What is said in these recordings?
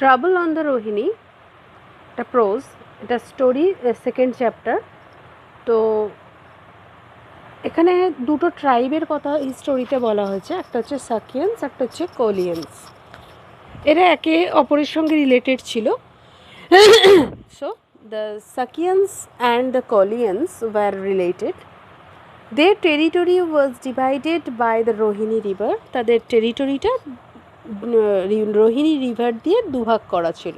Trouble on the Rohini, এটা pros, এটা story second chapter. তো এখানে দুটো ট্রাইবের কথা এই স্টোরিতে বলা হয়েছে, একটা হচ্ছে সাকিয়ান্স, একটা হচ্ছে কোলিয়ান্স। এরা একে অপরের সঙ্গে রিলেটেড ছিল। So the Sakyans and the Koliyans were related. Their territory was divided by the Rohini river. তাদের টেরিটরিটা রোহিণী রিভার দিয়ে দুভাগ করা ছিল।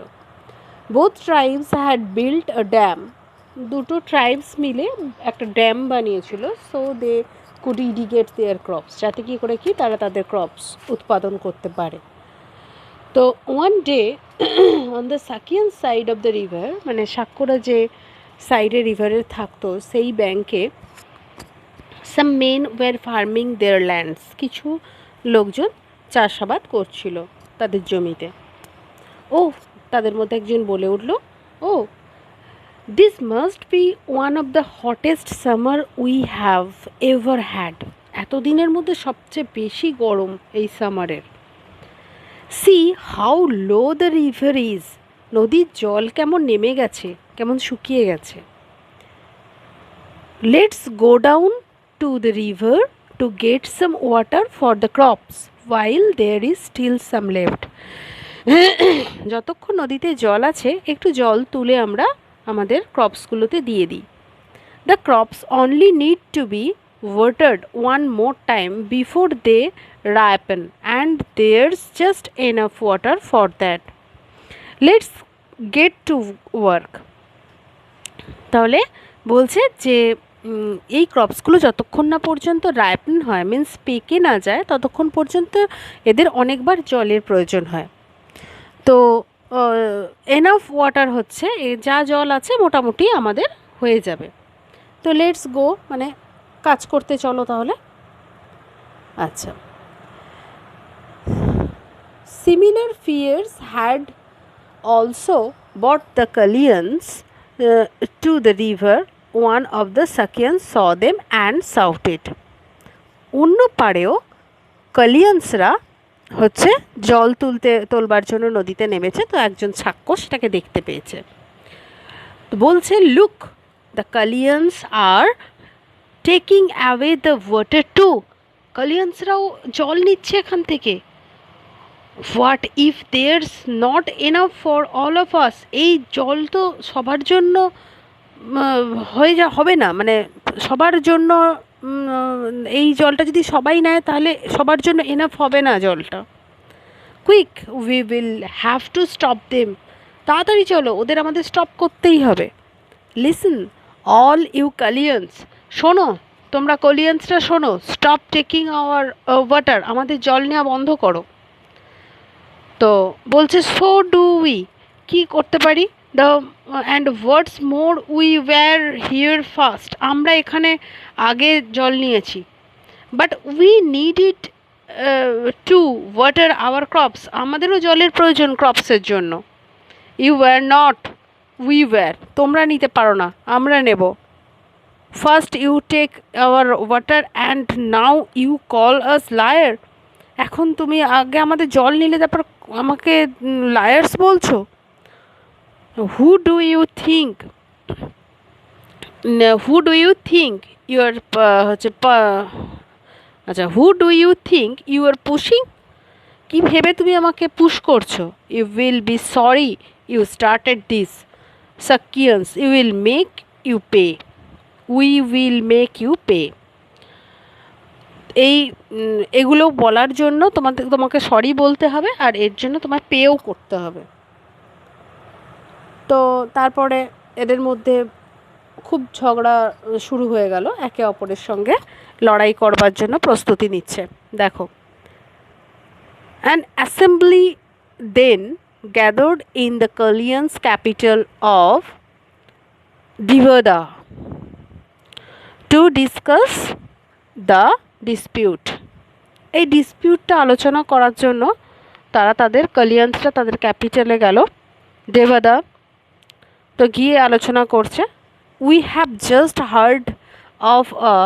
Both tribes had built a dam. দুটো ট্রাইবস মিলে একটা ড্যাম বানিয়েছিল, so they could irrigate their crops, যাতে কী করে কি তারা তাদের ক্রপস উৎপাদন করতে পারে। তো one day on the Sakyan side of the river, মানে সাক্ষরা যে সাইডে রিভারের থাকতো সেই ব্যাংকে, some men were farming their lands, কিছু লোকজন চাষাবাদ করছিল তাদের জমিতে। ও তাদের মধ্যে একজন বলে উঠল, oh this must be one of the hottest summer we have ever had. এতদিনের মধ্যে সবচেয়ে বেশি গরম এই সামারের। See how low the river is, নদীর জল কেমন নেমে গেছে, কেমন শুকিয়ে গেছে। Let's go down to the river to get some water for the crops while there is still some left. যতক্ষণ নদীতে জল আছে একটু জল তুলে আমরা আমাদের ক্রপসগুলোতে দিয়ে দিই। The crops only need to be watered one more time before they ripen and there's just enough water for that. Let's get to work. তাহলে বলছে যে এই ক্রপসগুলো যতক্ষণ না পর্যন্ত রাইপেন হয়, মিন্স পেকে না যায়, ততক্ষণ পর্যন্ত এদের অনেকবার জলের প্রয়োজন হয়। তো এনাফ ওয়াটার হচ্ছে যা জল আছে মোটামুটি আমাদের হয়ে যাবে। তো লেটস গো মানে কাজ করতে চলো তাহলে। আচ্ছা, similar fears had also brought the Koliyans to the river. One of the Sakyans saw them and shouted. অন্য পাড়েও কালিয়ান্সরা হচ্ছে জল তোলবার জন্য নদীতে নেমেছে, তো একজন ছাক্ষ সেটাকে দেখতে পেয়েছে। তো বলছে, look the Koliyans are taking away the water too, কালিয়ান্সরাও জল নিচ্ছে এখান থেকে। What if there's not enough for all of us, এই জল তো সবার জন্য হবে না, মানে সবার জন্য এই জলটা যদি সবাই নেয় তাহলে সবার জন্য এনাফ হবে না জলটা। Quick we will have to stop them, তাড়াতাড়ি চলো, ওদের আমাদের স্টপ করতেই হবে। লিসন অল ইউ কালিয়ান্স, শোনো তোমরা কলিয়ান্সরা শোনো, স্টপ টেকিং আওয়ার ওয়াটার, আমাদের জল নেওয়া বন্ধ করো। তো বলছে সো ডু উই, কী করতে পারি, the and what's more we were here first, আমরা এখানে আগে জল নিয়েছি। But we need it to water our crops, আমাদেরও জলের প্রয়োজন ক্রপসের জন্য। You were not, we were, তোমরা নিতে পারো না, আমরা নেব। First you take our water and now you call us liar, এখন তুমি আগে আমাদের জল নিলে তারপর আমাকে লায়ার্স বলছো। Who do you think you are আচ্ছা, who do you think you are pushing, কি ভেবে তুমি আমাকে পুশ করছো। You will be sorry you started this. Sakyans, you will make you pay. We will make you pay. এগুলো বলার জন্য তোমাকে সরি বলতে হবে, আর এর জন্য তোমার পেও করতে হবে। তো তারপরে এদের মধ্যে খুব ঝগড়া শুরু হয়ে গেল, একে অপরের সঙ্গে লড়াই করবার জন্য প্রস্তুতি নিচ্ছে। দেখো, an assembly then gathered in the Koliyans capital of Devadaha to discuss the dispute. এই ডিসপিউটটা আলোচনা করার জন্য তাদের কালিয়ান্সরা তাদের ক্যাপিটালে গেল, দেবাদা। তো গিয়ে আলোচনা করছে, we have just hard of a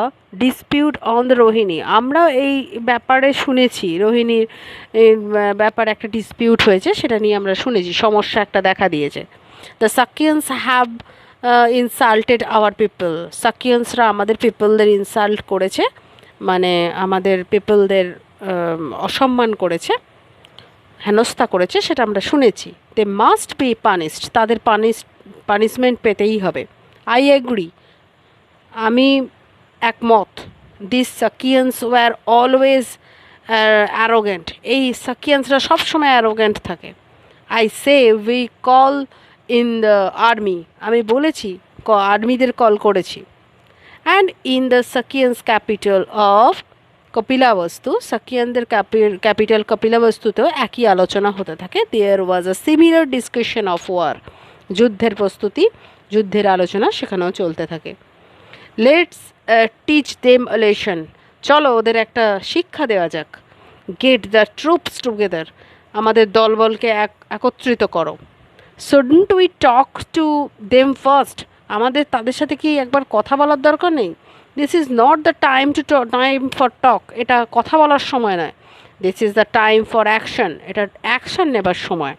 dispute on the Rohini. আমরাও এই ব্যাপারে শুনেছি, রোহিণীর ব্যাপারে একটা ডিসপিউট হয়েছে, সেটা নিয়ে আমরা শুনেছি, সমস্যা একটা দেখা দিয়েছে। The Sakyans have insulted our people. সাকিয়ান্সরা আমাদের পিপলদের ইনসাল্ট করেছে, মানে আমাদের পিপলদের অসম্মান করেছে, হেনস্থা করেছে, সেটা আমরা শুনেছি। দে মাস্ট বি পানিশড, তাদের পানিশমেন্ট পেতেই হবে। আই এগ্রি, আমি একমত। This Sakyans were always arrogant, এই সাকিয়ান্সরা সবসময় অ্যারোগেন্ট থাকে। I say we call in the army, আমি বলেছি, আর্মিদের কল করেছি। And in the Sakyans capital of Kapilavastu, সাকিয়ানদের ক্যাপিটাল কপিলাবস্তুতেও একই আলোচনা হতে থাকে। There was a similar discussion of war, যুদ্ধের প্রস্তুতি, যুদ্ধের আলোচনা সেখানেও চলতে থাকে। Let's teach them a lesson, চলো ওদের একটা শিক্ষা দেওয়া যাক। গেট দ্য ট্রুপস টুগেদার, আমাদের দলবলকে একত্রিত করো। Shouldn't we talk to them first, আমাদের তাদের সাথে কি একবার কথা বলার দরকার নেই? This is not the time for talk, এটা কথা বলার সময় নয়। This is the time for action, এটা অ্যাকশন নেবার সময়।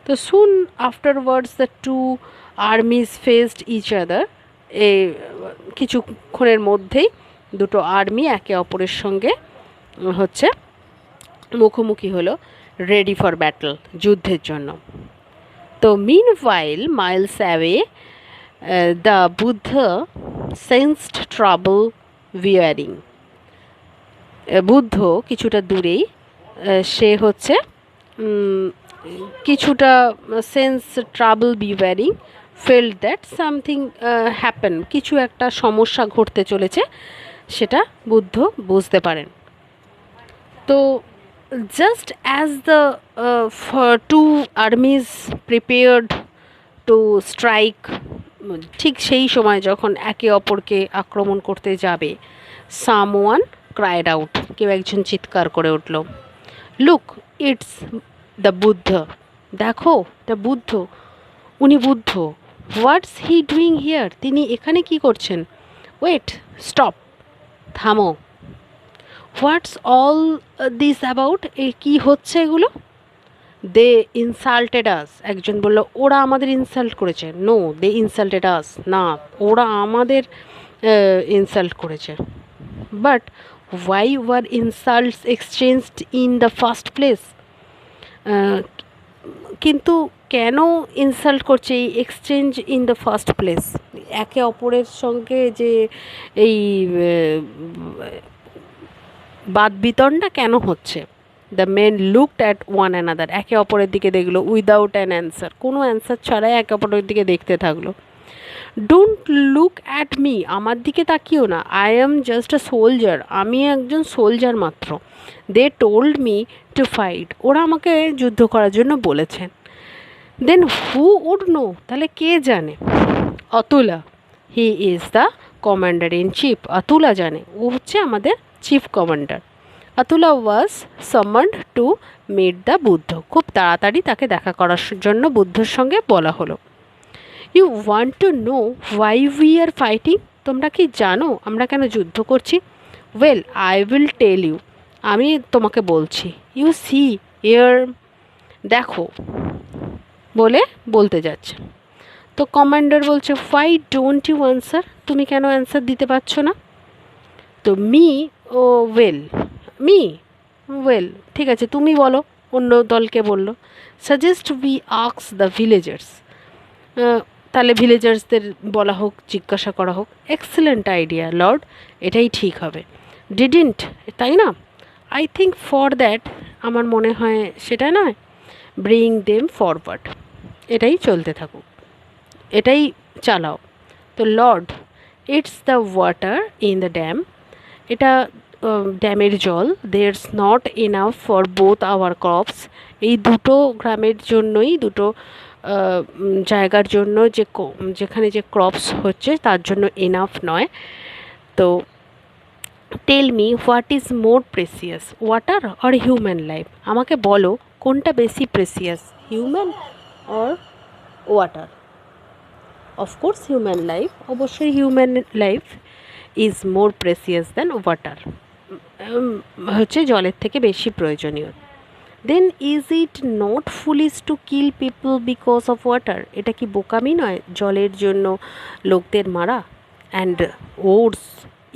তো soon afterwards the two armies faced each other, এই কিছুক্ষণের মধ্যেই দুটো আর্মি একে অপরের সঙ্গে হচ্ছে মুখোমুখি হলো, রেডি ফর ব্যাটল, যুদ্ধের জন্য। তো meanwhile miles away the Buddha sensed trouble brewing, Buddha কিছুটা দূরেই, সে হচ্ছে কিছুটা sense trouble brewing, felt that something happen, কিছু একটা সমস্যা ঘটতে চলেছে, সেটা বুদ্ধ বুঝতে পারেন। তো just as the two armies prepared to strike, ঠিক সেই সময় যখন একে অপরকে আক্রমণ করতে যাবে, সামওয়ান ক্রাইড আউট, কেউ একজন চিৎকার করে উঠল, লুক ইটস দ্য বুদ্ধ, দেখো দ্য বুদ্ধ, উনি বুদ্ধ। হোয়াটস হি ডুইং হিয়ার, তিনি এখানে কি করছেন? ওয়েট, স্টপ, থামো। হোয়াটস অল দিস অ্যাবাউট, এ কী হচ্ছে এগুলো? দে ইনসাল্টেড আস, একজন বলল ওরা আমাদের ইনসাল্ট করেছে। নো, দে ইনসাল্টেড আস, না ওরা আমাদের ইনসাল্ট করেছে। But why were insults exchanged in the first place, কিন্তু কেন ইনসাল্ট করছে, এই exchange in the first place, একে অপরের সঙ্গে যে এই বাদ বিতণ্ডা কেন হচ্ছে? The men looked at one another, একে অপরের দিকে দেখলো, উইদাউট অ্যান অ্যান্সার, কোনো অ্যান্সার ছাড়াই একে অপরের দিকে দেখতে থাকলো। ডোন্ট লুক অ্যাট মি, আমার দিকে তাকিও না, I am just a soldier, আমি একজন সোলজার মাত্র। দে টোল্ড মি টু ফাইট, ওরা আমাকে যুদ্ধ করার জন্য বলেছেন। দেন হু উড নো, তাহলে কে জানে? Atula, he is the commander in chief, Atula জানে, ও হচ্ছে আমাদের chief commander. Atula was summoned to meet the Buddha, খুব তাড়াতাড়ি তাকে দেখা করার জন্য বুদ্ধর সঙ্গে বলা হলো। You want to know why we are fighting, তোমরা কি জানো আমরা কেন যুদ্ধ করছি? Well I will tell you, আমি তোমাকে বলছি। ইউ সি ইয়ার, দেখো, বলে বলতে যাচ্ছে। তো কমান্ডার বলছে হোয়াই ডোন্ট ইউ অ্যান্সার, তুমি কেন অ্যান্সার দিতে পারছো না? তো মি ও ওয়েল, মি ওয়েল, ঠিক আছে তুমি বলো, অন্য দলকে বললো। Suggest we ask the villagers, তাহলে ভিলেজার্সদের বলা হোক, জিজ্ঞাসা করা হোক। এক্সেলেন্ট আইডিয়া লর্ড, এটাই ঠিক হবে। ডিডেন্ট, তাই না? আই থিঙ্ক ফর দ্যাট, আমার মনে হয় সেটা নয়। ব্রিং দেম ফরওয়ার্ড, এটাই চলতে থাকুক, এটাই চালাও। তো lord, it's the water in the dam, এটা ড্যামের জল। There's not enough for both our crops, এই দুটো গ্রামের জন্যই, দুটো জায়গার জন্য যেখানে যে ক্রপস হচ্ছে তার জন্য ইনাফ নয়। তো tell me what is more precious, water or human life, আমাকে বলো কোনটা বেশি precious, human or water? Of course human life, অবশ্যই human life. Is more precious than water, হচ্ছে জলের থেকে বেশি প্রয়োজনীয়। দেন is it not foolish to kill people because of water, এটা কি বোকামি নয় জলের জন্য লোকদের মারা? And odds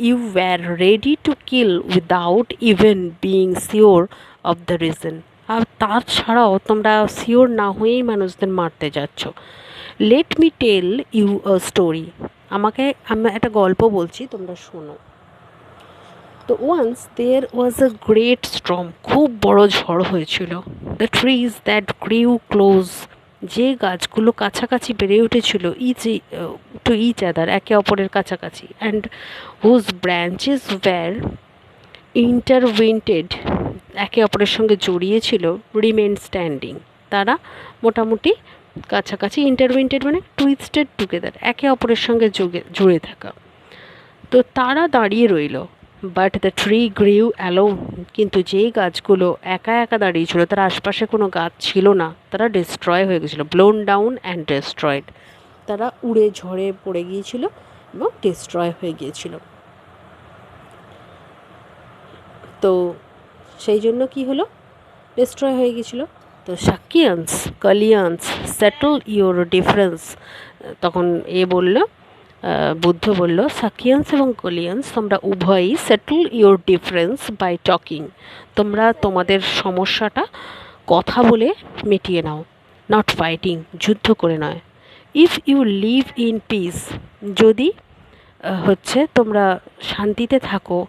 you wire ready to kill without even being sure of the reason, আর তাছাড়াও তোমরা শিওর না হয়েই মানুষদের মারতে যাচ্ছ। Let me tell you a story, আমি একটা গল্প বলছি, তোমরা শোনো। তো once there was a great storm, খুব বড় ঝড় হয়েছিল। The trees that grew close, যে গাছগুলো কাছাকাছি বেড়ে উঠেছিল টু ইচ আদার, একে অপরের কাছাকাছি, অ্যান্ড হুজ ব্রাঞ্চেস ওয়্যার ইন্টারউইন্টেড, একে অপরের সঙ্গে জড়িয়েছিল, রিমেন স্ট্যান্ডিং, তারা মোটামুটি কাছাকাছি, ইন্টারউইন্টেড মানে টুইস্টেড টুগেদার, একে অপরের সঙ্গে জুড়ে থাকা, তো তারা দাঁড়িয়ে রইল। বাট দ্য ট্রি গ্রিউ অ্যালোন, কিন্তু যেই গাছগুলো একা একা দাঁড়িয়েছিল, তার আশপাশে কোনো গাছ ছিল না, তারা ডিস্ট্রয় হয়ে গেছিলো, ব্লোন ডাউন অ্যান্ড ডিস্ট্রয়েড, তারা উড়ে ঝড়ে পড়ে গিয়েছিল এবং ডিস্ট্রয় হয়ে গিয়েছিল। তো সেই জন্য কি হলো, ডিস্ট্রয় হয়ে গিয়েছিলো। তো Sakyans Koliyans settle your difference, তখন বলল, বুদ্ধ বলল, সাকিয়ান্স এবং কলিয়ান্স তোমরা উভয়ই settle your difference by talking, তোমরা তোমাদের সমস্যাটা কথা বলে মিটিয়ে নাও, নট ফাইটিং, যুদ্ধ করে নয়। If you live in peace, যদি হচ্ছে তোমরা শান্তিতে থাকো,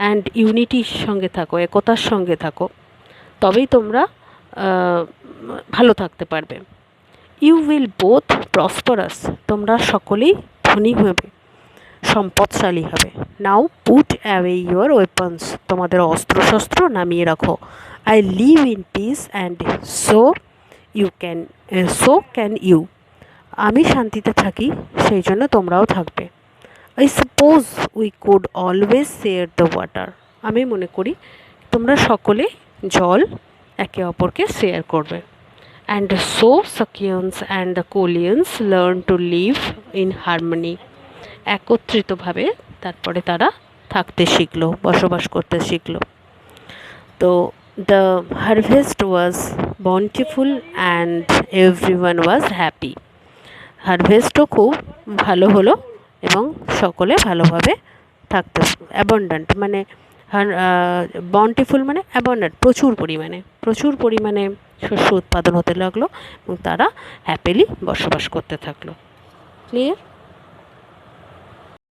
অ্যান্ড ইউনিটির সঙ্গে থাকো, একতার সঙ্গে থাকো, তবেই তোমরা ভালো থাকতে পারবে। ইউ উইল বোথ প্রসপারাস, তোমরা সকলেই ধনী হবে, সম্পদশালী হবে। Now put away your weapons, তোমাদের অস্ত্রশস্ত্র নামিয়ে রাখো। I live in peace and so can you, আমি শান্তিতে থাকি, সেই জন্য তোমরাও থাকবে। I suppose we could always share the water, আমি মনে করি তোমরা সকলে জল একে অপরকে শেয়ার করবে। And so Sakyans and the Koliyans learn to live in harmony, একত্রিতভাবে তারপরে তারা থাকতে শিখলো, বসবাস করতে শিখলো। তো the harvest was bountiful and everyone was happy, হারভেস্টও খুব ভালো হলো এবং সকলে ভালোভাবে থাকতে, অ্যাবান্ডেন্ট মানে বন্টিফুল মানে অ্যাবান্ডেন্ট, প্রচুর পরিমাণে শস্য উৎপাদন হতে লাগলো এবং তারা হ্যাপিলি বসবাস করতে থাকলো। ক্লিয়ার?